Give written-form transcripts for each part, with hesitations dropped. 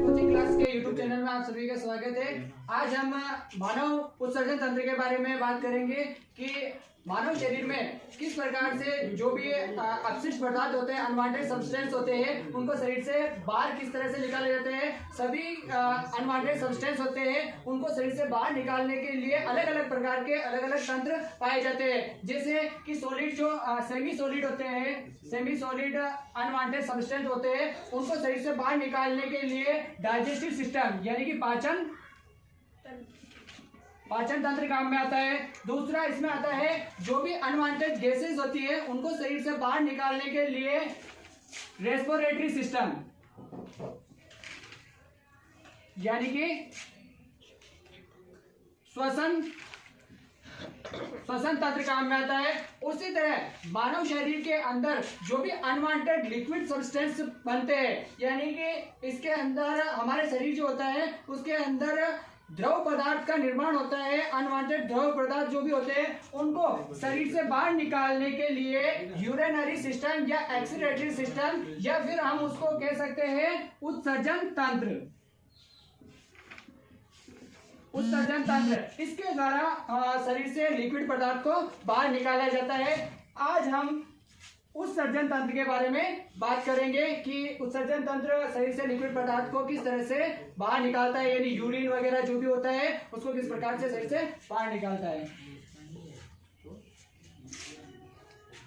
Coaching class के YouTube channel में आप सभी का स्वागत है। आज हम मानव उत्सर्जन तंत्र के बारे में बात करेंगे कि मानव शरीर में किस प्रकार से जो भी अपशिष्ट पदार्थ होते हैं, अनवांटेड सब्सटेंस होते हैं, उनको शरीर से बाहर किस तरह से निकाले जाते हैं। सभी अनवांटेड सब्सटेंस होते हैं, उनको शरीर से बाहर निकालने के लिए अलग अलग प्रकार के अलग अलग तंत्र पाए जाते हैं। जैसे कि सॉलिड जो सेमी सॉलिड होते हैं, सेमी सॉलिड अनवांटेड सब्सटेंस होते हैं, उनको शरीर से बाहर निकालने के लिए डाइजेस्टिव सिस्टम यानी कि पाचन तंत्र काम में आता है। दूसरा इसमें आता है जो भी अनवांटेड गैसेस होती है, उनको शरीर से बाहर निकालने के लिए रेस्पिरेटरी सिस्टम यानी कि श्वसन तंत्र काम में आता है। उसी तरह मानव शरीर के अंदर जो भी अनवांटेड लिक्विड सब्सटेंस बनते हैं, यानी कि इसके अंदर हमारे शरीर जो होता है उसके अंदर द्रव पदार्थ का निर्माण होता है। अनवांटेड द्रव पदार्थ जो भी होते हैं उनको शरीर से बाहर निकालने के लिए यूरिनरी सिस्टम या एक्सक्रीटरी सिस्टम या फिर हम उसको कह सकते हैं उत्सर्जन तंत्र। उत्सर्जन तंत्र इसके द्वारा शरीर से लिक्विड पदार्थ को बाहर निकाला जाता है। आज हम उत्सर्जन तंत्र के बारे में बात करेंगे कि उत्सर्जन तंत्र शरीर से लिक्विड पदार्थ को किस तरह से बाहर निकालता है, यानी यूरिन वगैरह जो भी होता है उसको किस प्रकार से शरीर से बाहर निकालता है।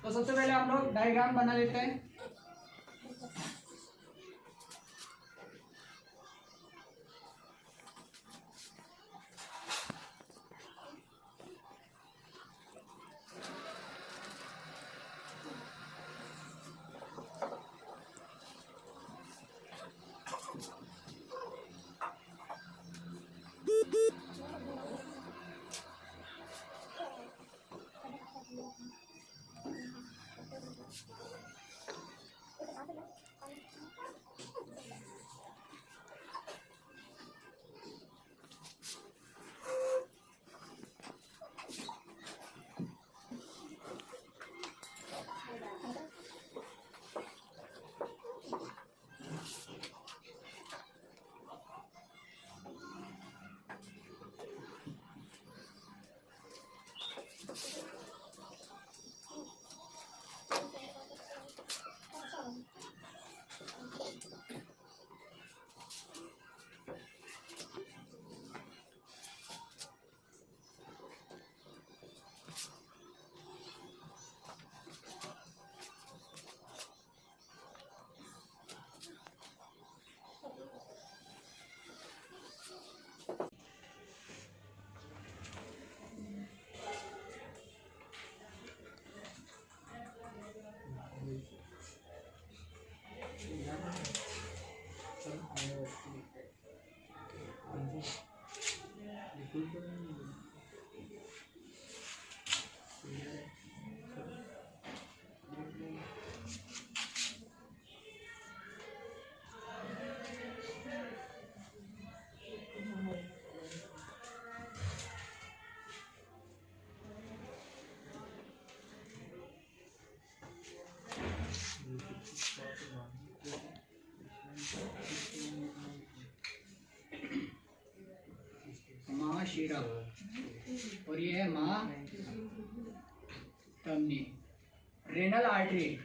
तो सबसे पहले हम लोग डायग्राम बना लेते हैं। महाशिरा और ये है महाधमनी, renal artery.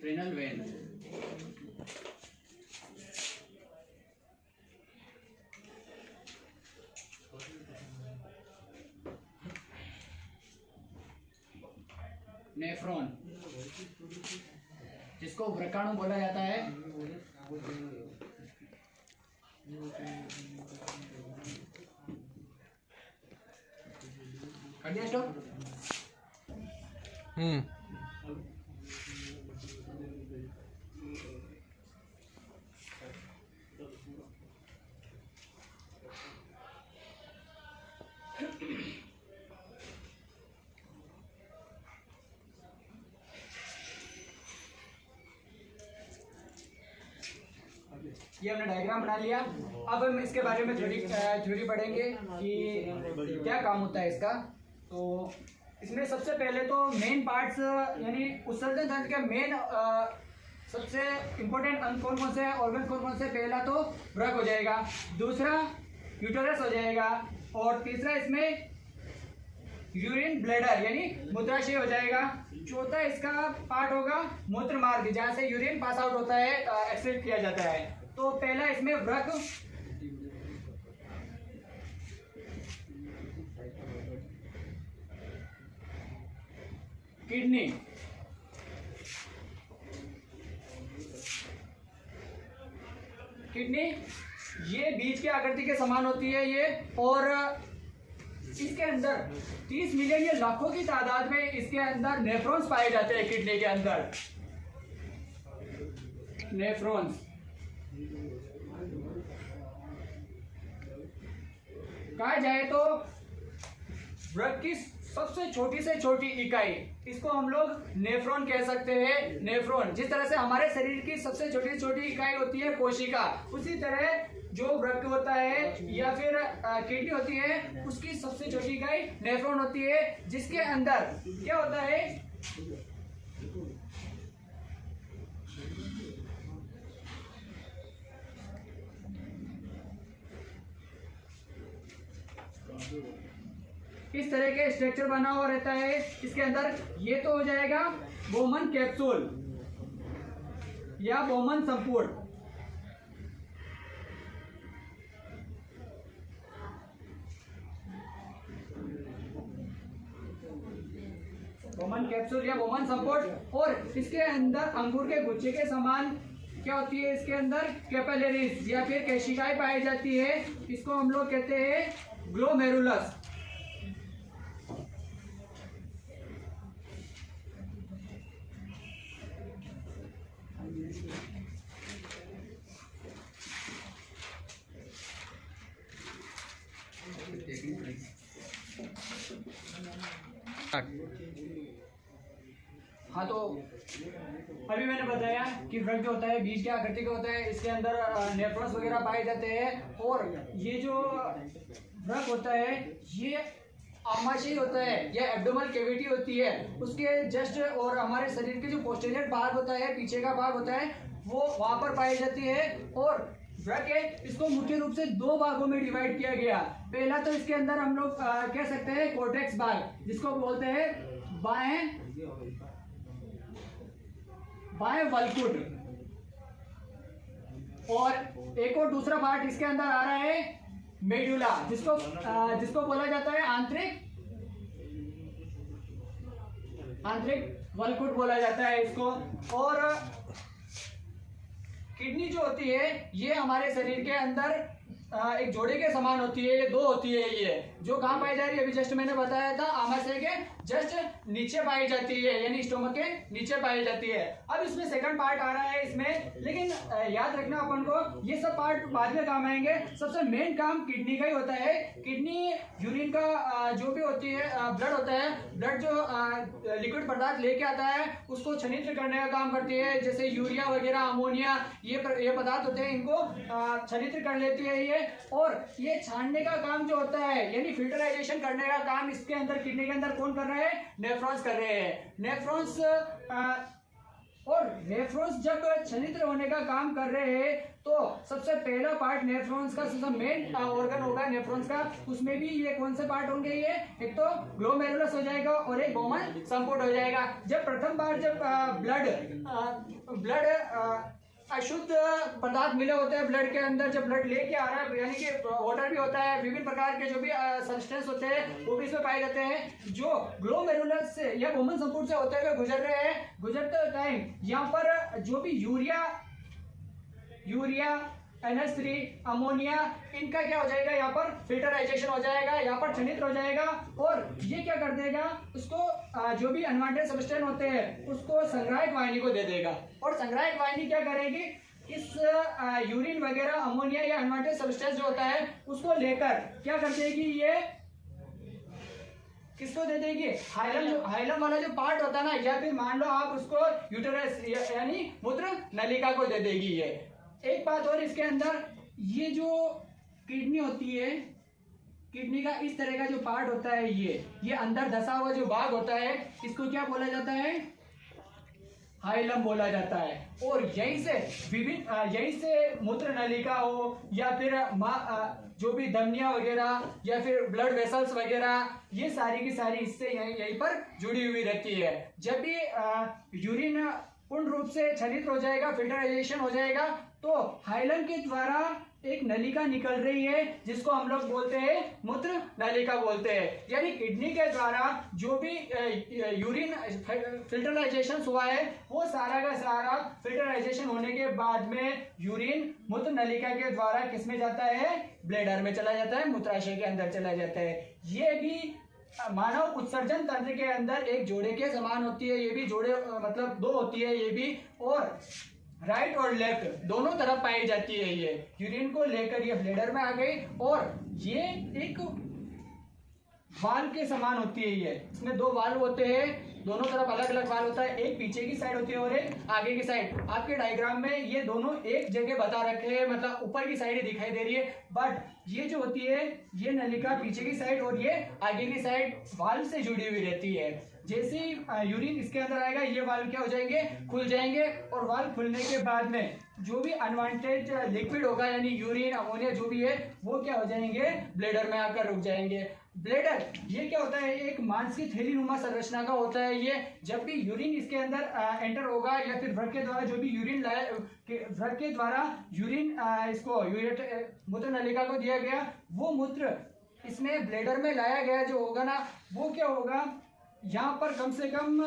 Renal vein. Nephron जिसको व्रकाणु बोला जाता है। कर दिया स्टॉप। ये हमने डायग्राम बना लिया। अब हम इसके बारे में थ्योरी पढ़ेंगे कि क्या काम होता है इसका। तो इसमें सबसे पहले तो मेन पार्ट्स यानी उत्सर्जन तंत्र के मेन सबसे इम्पोर्टेंट अंग कौन कौन से हैं, ऑर्गन कौन कौन से। पहला तो वृक्क हो जाएगा, दूसरा यूटेरस हो जाएगा, और तीसरा इसमें यूरिन ब्लैडर यानी मूत्राशय हो जाएगा। चौथा इसका पार्ट होगा मूत्र मार्ग, जहाँ से यूरिन पास आउट होता है, एक्सक्रीट किया जाता है। तो पहला इसमें वृक्क, किडनी, किडनी ये बीज की आकृति के समान होती है ये, और इसके अंदर 30 मिलियन या लाखों की तादाद में इसके अंदर नेफ्रॉन्स पाए जाते हैं। किडनी के अंदर नेफ्रॉन्स कहा जाए तो वृक्क की सबसे छोटी से छोटी इकाई, इसको हम लोग नेफ्रॉन कह सकते हैं। नेफ्रॉन, जिस तरह से हमारे शरीर की सबसे छोटी से छोटी इकाई होती है कोशिका, उसी तरह जो वृक्क होता है या फिर किडनी होती है, उसकी सबसे छोटी इकाई नेफ्रॉन होती है, जिसके अंदर क्या होता है, इस तरह के स्ट्रक्चर बना हुआ रहता है इसके अंदर। ये तो हो जाएगा बोमन कैप्सूल या बोमन संपूर्ण। बोमन कैप्सूल या बोमन संपूर्ण, और इसके अंदर अंगूर के गुच्छे के समान क्या होती है, इसके अंदर कैपिलरीज या फिर केशिकाएं पाई जाती है। इसको हम लोग कहते हैं ग्लोमेरुलस। हाँ, तो अभी मैंने बताया कि वृक्क जो होता है बीज की आकृति का होता है, इसके अंदर नेफ्रॉन्स वगैरह पाए जाते हैं, और ये जो वृक्क होता है ये आमाशय होता है या एब्डोमिनल कैविटी होती है, उसके जस्ट और हमारे शरीर के जो पोस्टीरियर भाग होता है, पीछे का भाग होता है, वो वहां पर पाई जाती है। और वृक्क है, इसको मुख्य रूप से दो भागों में डिवाइड किया गया। पहला तो इसके अंदर हम लोग कह सकते हैं कोर्टेक्स भाग, जिसको बोलते हैं बाएं वल्कुट, और एक और दूसरा पार्ट इसके अंदर आ रहा है मेडुला, जिसको बोला जाता है आंतरिक वल्कुट बोला जाता है इसको। और किडनी जो होती है ये हमारे शरीर के अंदर एक जोड़े के समान होती है, ये दो होती है। ये जो कहाँ पाई जा रही है, अभी जस्ट मैंने बताया था, आमाशय के जस्ट नीचे पाई जाती है, यानी स्टोमक के नीचे पाई जाती है। अब इसमें सेकंड पार्ट आ रहा है इसमें, लेकिन याद रखना अपन को ये सब पार्ट बाद में काम आएंगे। सबसे मेन काम किडनी का ही होता है। किडनी यूरिन का जो भी होती है ब्लड होता है, ब्लड जो लिक्विड पदार्थ लेके आता है उसको छनित्र करने का काम करती है। जैसे यूरिया वगैरह, अमोनिया, ये पदार्थ होते हैं, इनको छनित्र कर लेती है ये। और ये छानने का काम जो होता है यानी फिल्टराइजेशन करने का काम इसके अंदर किडनी के अंदर कौन कर रहा है, नेफ्रॉन्स कर रहे हैं। नेफ्रॉन्स और नेफ्रॉन्स जब छनित्र होने का काम कर रहे हैं तो सबसे पहला पार्ट नेफ्रॉन्स का, सबसे मेन ऑर्गन होगा नेफ्रॉन्स का। उसमें भी ये कौन से पार्ट होंगे, ये एक तो ग्लोमेरुलस हो जाएगा और एक बोमन संपूर्ण हो जाएगा। जब प्रथम बार जब ब्लड अशुद्ध पदार्थ मिले होते हैं ब्लड के अंदर, जब ब्लड लेके आ रहा है, यानी कि वाटर भी होता है, विभिन्न प्रकार के जो भी सब्सटेंस होते हैं वो भी इसमें पाए जाते हैं, जो ग्लोमेरुलस से या बोमन संपूर्ण से होते हुए गुजर रहे हैं। गुजरते टाइम यहाँ पर जो भी यूरिया NH3, अमोनिया, इनका क्या हो जाएगा, यहाँ पर फिल्टराइजेशन हो जाएगा, यहाँ पर छनित्र हो जाएगा। और ये क्या कर देगा, उसको जो भी अनवांटेड सब्सटेंस होते हैं उसको संग्राहक वाहिनी को दे देगा। और संग्राहक वाहिनी क्या करेगी, इस यूरिन वगैरह, अमोनिया या अनवांटेड सब्सटेंस जो होता है उसको लेकर क्या कर देगी, ये किसको दे देगी, हाइलम वाला जो पार्ट होता है ना, या फिर मान लो आप उसको यूटेरस यानी मूत्र नलिका को दे देगी ये। एक बात और इसके अंदर, ये जो किडनी होती है, किडनी का इस तरह का जो पार्ट होता है, ये अंदर धसा हुआ जो भाग होता है, इसको क्या बोला जाता है? हाइलम बोला जाता है। और यहीं से विभिन्न यहीं से मूत्र नलिका हो या फिर जो भी धमनियां वगैरह या फिर ब्लड वेसल्स वगैरह, ये सारी की सारी इससे यहीं पर जुड़ी हुई रहती है। जब भी यूरिन पूर्ण रूप से छलित हो जाएगा, फिल्टराइजेशन हो जाएगा, तो हाइलम के द्वारा एक नलिका निकल रही है जिसको हम लोग बोलते हैं मूत्र नलिका बोलते हैं। यानी किडनी के द्वारा जो भी यूरिन फिल्टराइजेशन हुआ है, वो सारा का सारा फिल्टराइजेशन होने के बाद में यूरिन मूत्र नलिका के द्वारा किस में जाता है? ब्लैडर में चला जाता है, मूत्राशय के अंदर चला जाता है। ये भी मानव उत्सर्जन तंत्र के अंदर एक जोड़े के समान होती है। ये भी जोड़े मतलब दो होती है ये भी, और राइट और लेफ्ट दोनों तरफ पाई जाती है। ये यूरिन को लेकर ये ब्लैडर में आ गई, और ये एक वाल्व के समान होती है। ये इसमें दो वाल्व होते हैं, दोनों तरफ अलग अलग वाल्व होता है, एक पीछे की साइड होती है और एक आगे की साइड। आपके डायग्राम में ये दोनों एक जगह बता रखे हैं, मतलब ऊपर की साइड दिखाई दे रही है, बट ये जो होती है ये नलिका पीछे की साइड और ये आगे की साइड वाल्व से जुड़ी हुई रहती है। जैसे ही यूरिन इसके अंदर आएगा, ये वाल्व क्या हो जाएंगे? खुल जाएंगे, और वाल्व खुलने के बाद में जो भी अनवांटेड लिक्विड होगा, यानी यूरिन, अमोनिया जो भी है, वो क्या हो जाएंगे? ब्लैडर में आकर रुक जाएंगे। ब्लैडर ये क्या होता है? एक मांस की थैली नुमा संरचना का होता है। ये जब भी यूरिन इसके अंदर एंटर होगा, या फिर वृक्क के द्वारा जो भी यूरिन वृक्क के द्वारा यूरिन इसको मूत्र नलिका को दिया गया, वो मूत्र इसमें ब्लैडर में लाया गया जो होगा ना, वो क्या होगा? यहाँ पर कम से कम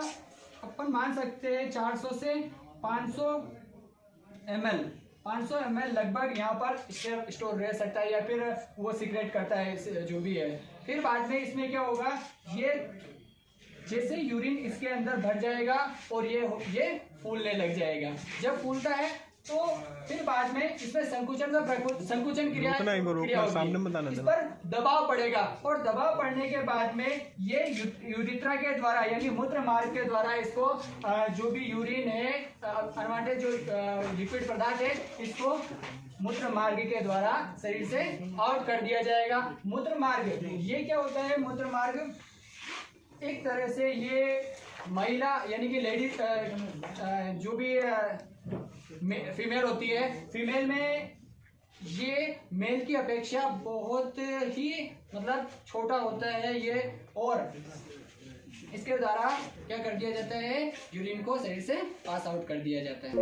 अपन मान सकते हैं 400 से 500 ml लगभग यहाँ पर स्टोर रह सकता है, या फिर वो सीक्रेट करता है जो भी है। फिर बाद में इसमें क्या होगा? ये जैसे यूरिन इसके अंदर भर जाएगा और ये फूलने लग जाएगा। जब फूलता है तो फिर बाद में इसमें संकुचन क्रिया होगी, इस पर दबाव पड़ेगा, और दबाव पड़ने के बाद में ये यूरिथ्रा के द्वारा यानी मूत्र मार्ग के द्वारा इसको जो भी यूरिन है, अनवांटेड जो लिक्विड पदार्थ है, इसको मूत्र मार्ग के द्वारा शरीर से आउट कर दिया जाएगा। मूत्र मार्ग ये क्या होता है? मूत्र मार्ग एक तरह से ये महिला यानी कि लेडीज जो भी फीमेल होती है, फीमेल में ये मेल की अपेक्षा बहुत ही मतलब छोटा होता है ये, और इसके द्वारा क्या कर दिया जाता है? यूरिन को शरीर से पास आउट कर दिया जाता है।